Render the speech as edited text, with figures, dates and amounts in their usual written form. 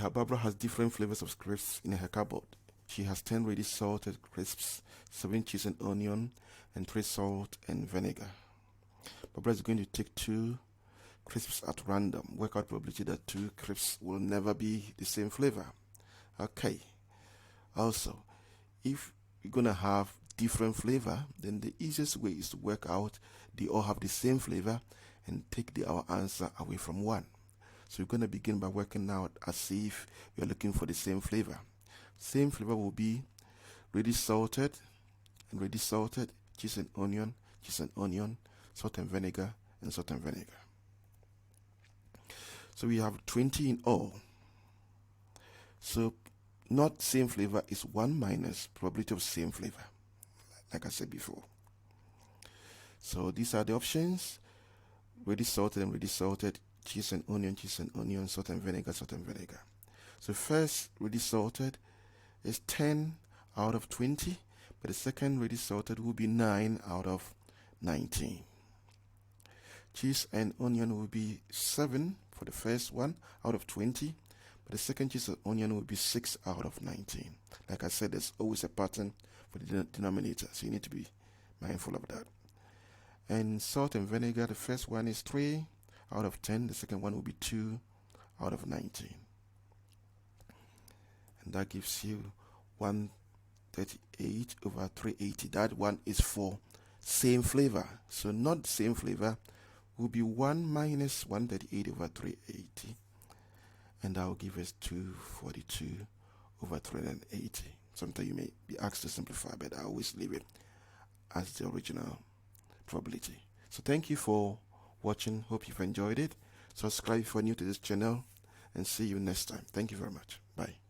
Her Barbara has different flavors of crisps in her cupboard. She has 10 ready salted crisps, 7 cheese and onion, and 3 salt and vinegar. Barbara is going to take 2 crisps at random. Work out probability that 2 crisps will never be the same flavor. Okay. Also, if you're going to have different flavor, then the easiest way is to work out they all have the same flavor and take our answer away from one. So you're going to begin by working out as if you're looking for the same flavor. Same flavor will be ready salted, cheese and onion, salt and vinegar, and salt and vinegar. So we have 20 in all. So not same flavor is 1 minus probability of same flavor, like I said before. So these are the options: ready salted and ready salted, cheese and onion, salt and vinegar, So first ready salted is 10 out of 20, but the second ready salted will be 9 out of 19. Cheese and onion will be 7 for the first one out of 20, but the second cheese and onion will be 6 out of 19. Like I said, there's always a pattern for the denominator, so you need to be mindful of that. And salt and vinegar, the first one is 3 out of 10, the second one will be 2 out of 19. And that gives you 138 over 380. That one is for same flavor. So not same flavor will be 1 minus 138 over 380. And that will give us 242 over 380. Sometimes you may be asked to simplify, but I always leave it as the original probability. So thank you for watching. Hope you've enjoyed it. Subscribe if you're new to this channel, and see you next time. Thank you very much. Bye.